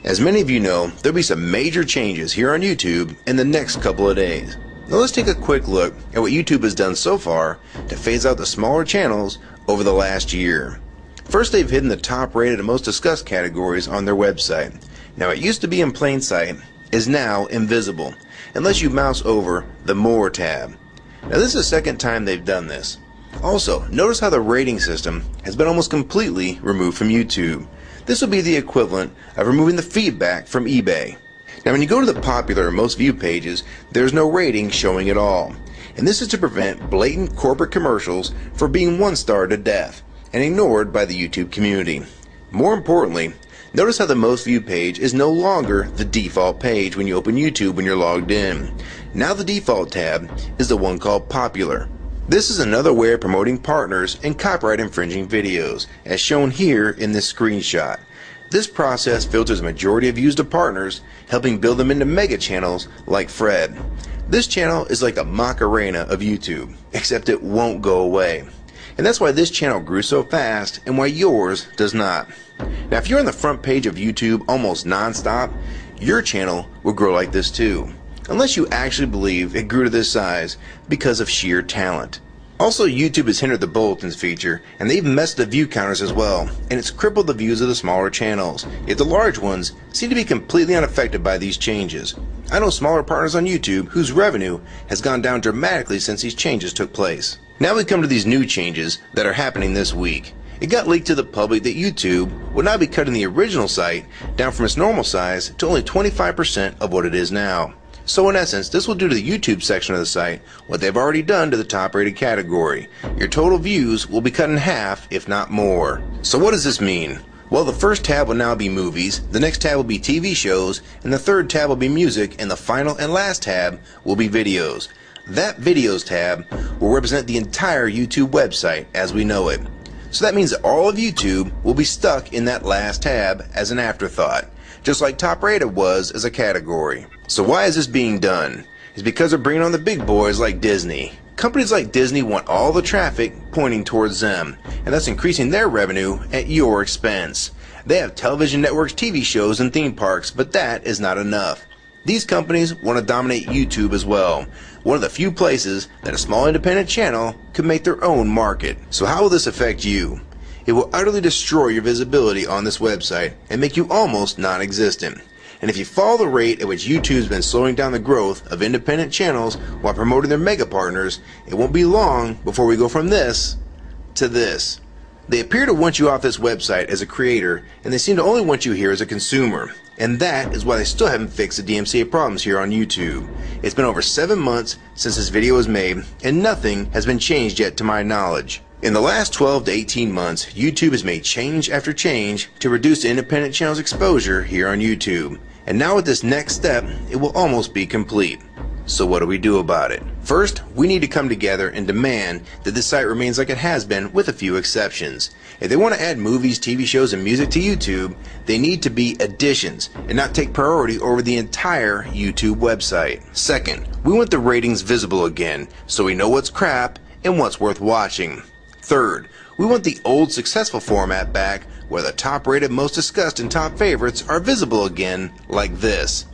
As many of you know, there'll be some major changes here on YouTube in the next couple of days. Now let's take a quick look at what YouTube has done so far to phase out the smaller channels over the last year. First, they've hidden the top rated and most discussed categories on their website. Now it used to be in plain sight, is now invisible, unless you mouse over the More tab. Now this is the second time they've done this. Also, notice how the rating system has been almost completely removed from YouTube. This will be the equivalent of removing the feedback from eBay. Now when you go to the popular or most viewed pages, there's no rating showing at all. And this is to prevent blatant corporate commercials for being one-starred to death and ignored by the YouTube community. More importantly, notice how the most viewed page is no longer the default page when you open YouTube when you're logged in. Now the default tab is the one called Popular. This is another way of promoting partners and copyright infringing videos, as shown here in this screenshot. This process filters a majority of views to partners, helping build them into mega channels like Fred. This channel is like the Macarena of YouTube, except it won't go away. And that's why this channel grew so fast and why yours does not. Now if you're on the front page of YouTube almost non-stop, your channel will grow like this too. Unless you actually believe it grew to this size because of sheer talent. Also, YouTube has hindered the bulletins feature, and they've messed the view counters as well, and it's crippled the views of the smaller channels, yet the large ones seem to be completely unaffected by these changes. I know smaller partners on YouTube whose revenue has gone down dramatically since these changes took place. Now we come to these new changes that are happening this week. It got leaked to the public that YouTube would now be cutting the original site down from its normal size to only 25% of what it is now. So in essence, this will do to the YouTube section of the site what they've already done to the top rated category. Your total views will be cut in half, if not more. So what does this mean? Well, the first tab will now be movies, the next tab will be TV shows, and the third tab will be music, and the final and last tab will be videos. That videos tab will represent the entire YouTube website as we know it. So that means that all of YouTube will be stuck in that last tab as an afterthought, just like top rated was as a category. So why is this being done? It's because they're bringing on the big boys like Disney. Companies like Disney want all the traffic pointing towards them, and thus increasing their revenue at your expense. They have television networks, TV shows, and theme parks, but that is not enough. These companies want to dominate YouTube as well, one of the few places that a small independent channel could make their own market. So how will this affect you? It will utterly destroy your visibility on this website and make you almost non-existent. And if you follow the rate at which YouTube's been slowing down the growth of independent channels while promoting their mega partners, it won't be long before we go from this to this. They appear to want you off this website as a creator, and they seem to only want you here as a consumer. And that is why they still haven't fixed the DMCA problems here on YouTube. It's been over 7 months since this video was made, and nothing has been changed yet to my knowledge. In the last 12 to 18 months, YouTube has made change after change to reduce the independent channel's exposure here on YouTube. And now with this next step, it will almost be complete. So what do we do about it? First, we need to come together and demand that this site remains like it has been with a few exceptions. If they want to add movies, TV shows, and music to YouTube, they need to be additions and not take priority over the entire YouTube website. Second, we want the ratings visible again so we know what's crap and what's worth watching. Third, we want the old successful format back where the top rated, most discussed, and top favorites are visible again like this.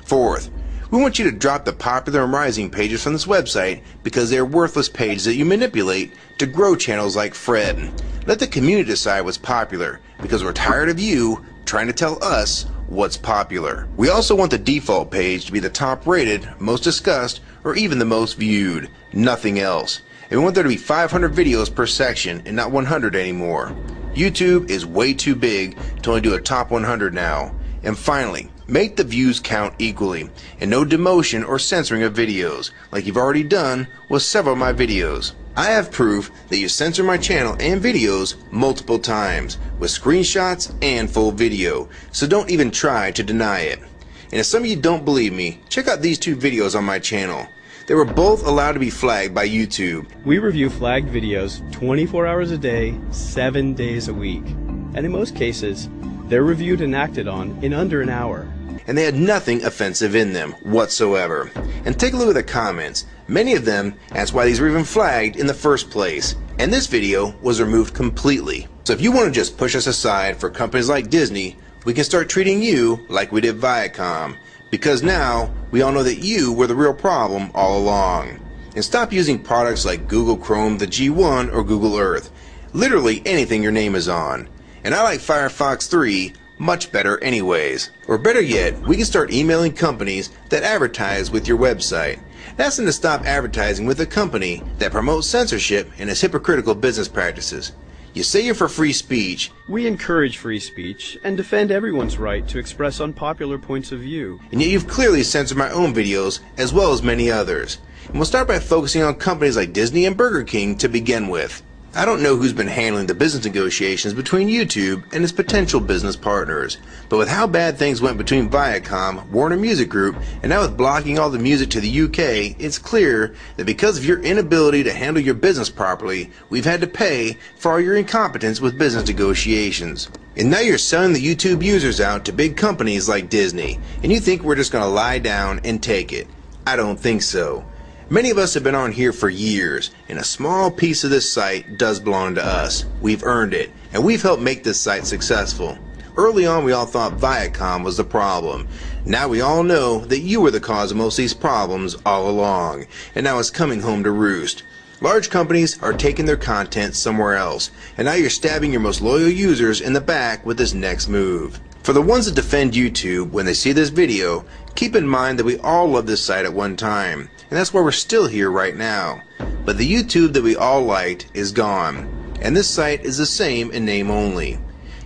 Fourth, we want you to drop the popular and rising pages from this website because they are worthless pages that you manipulate to grow channels like Fred. Let the community decide what's popular because we're tired of you trying to tell us what's popular. We also want the default page to be the top rated, most discussed, or even the most viewed. Nothing else. And we want there to be 500 videos per section and not 100 anymore. YouTube is way too big to only do a top 100 now. And finally, make the views count equally, and no demotion or censoring of videos, like you've already done with several of my videos. I have proof that you censor my channel and videos multiple times, with screenshots and full video, so don't even try to deny it. And if some of you don't believe me, check out these two videos on my channel. They were both allowed to be flagged by YouTube. We review flagged videos 24 hours a day, 7 days a week. And in most cases, They're reviewed and acted on in under an hour. And they had nothing offensive in them whatsoever. And take a look at the comments. Many of them asked why these were even flagged in the first place. And this video was removed completely. So if you want to just push us aside for companies like Disney, we can start treating you like we did Viacom. Because now, we all know that you were the real problem all along. And stop using products like Google Chrome, the G1, or Google Earth. Literally anything your name is on. And I like Firefox 3 much better anyways. Or better yet, we can start emailing companies that advertise with your website. Ask them to stop advertising with a company that promotes censorship and has hypocritical business practices. You say you're for free speech. We encourage free speech and defend everyone's right to express unpopular points of view. And yet you've clearly censored my own videos as well as many others. And we'll start by focusing on companies like Disney and Burger King to begin with. I don't know who's been handling the business negotiations between YouTube and its potential business partners, but with how bad things went between Viacom, Warner Music Group, and now with blocking all the music to the UK, it's clear that because of your inability to handle your business properly, we've had to pay for all your incompetence with business negotiations. And now you're selling the YouTube users out to big companies like Disney, and you think we're just going to lie down and take it. I don't think so. Many of us have been on here for years, and a small piece of this site does belong to us. We've earned it, and we've helped make this site successful. Early on, we all thought Viacom was the problem. Now we all know that you were the cause of most of these problems all along, and now it's coming home to roost. Large companies are taking their content somewhere else, and now you're stabbing your most loyal users in the back with this next move. For the ones that defend YouTube when they see this video, keep in mind that we all loved this site at one time, and that's why we're still here right now. But the YouTube that we all liked is gone, and this site is the same in name only.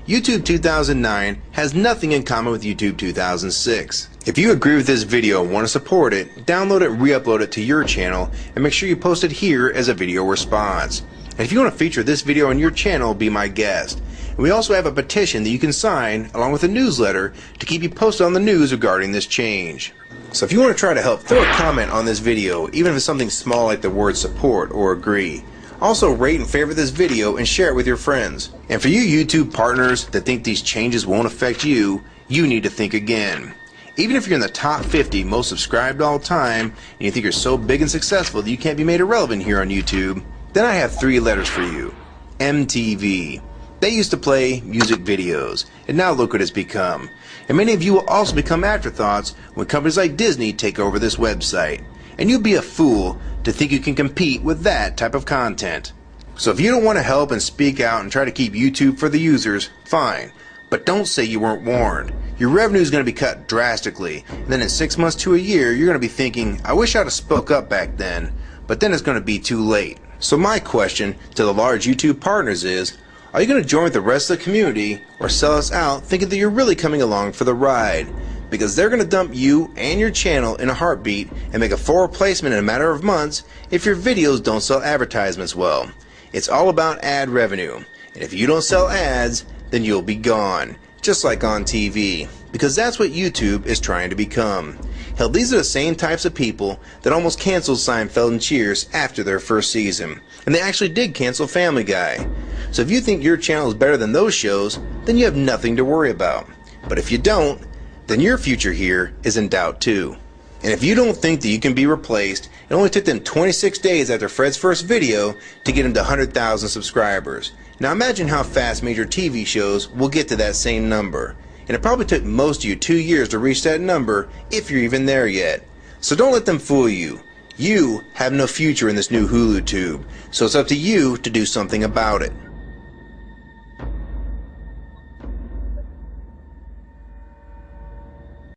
YouTube 2009 has nothing in common with YouTube 2006. If you agree with this video and want to support it, download it and re-upload it to your channel, and make sure you post it here as a video response. And if you want to feature this video on your channel, be my guest. And we also have a petition that you can sign along with a newsletter to keep you posted on the news regarding this change. So if you want to try to help, throw a comment on this video, even if it's something small like the word support or agree. Also rate and favorite this video and share it with your friends. And for you YouTube partners that think these changes won't affect you, you need to think again. Even if you're in the top 50 most subscribed all time and you think you're so big and successful that you can't be made irrelevant here on YouTube, then I have 3 letters for you. MTV. They used to play music videos, and now look what it's become. And many of you will also become afterthoughts when companies like Disney take over this website. And you'd be a fool to think you can compete with that type of content. So if you don't want to help and speak out and try to keep YouTube for the users, fine. But don't say you weren't warned. Your revenue is going to be cut drastically, and then in 6 months to a year, you're going to be thinking, I wish I'd have spoke up back then. But then it's going to be too late. So my question to the large YouTube partners is, are you going to join with the rest of the community or sell us out thinking that you're really coming along for the ride? Because they're going to dump you and your channel in a heartbeat and make a full replacement in a matter of months if your videos don't sell advertisements well. It's all about ad revenue, and if you don't sell ads, then you'll be gone, just like on TV, because that's what YouTube is trying to become. Hell, these are the same types of people that almost canceled Seinfeld and Cheers after their first season, and they actually did cancel Family Guy. So if you think your channel is better than those shows, then you have nothing to worry about. But if you don't, then your future here is in doubt too. And if you don't think that you can be replaced, it only took them 26 days after Fred's first video to get him to 100,000 subscribers. Now imagine how fast major TV shows will get to that same number. And it probably took most of you 2 years to reach that number, if you're even there yet. So don't let them fool you. You have no future in this new Hulu tube, so it's up to you to do something about it.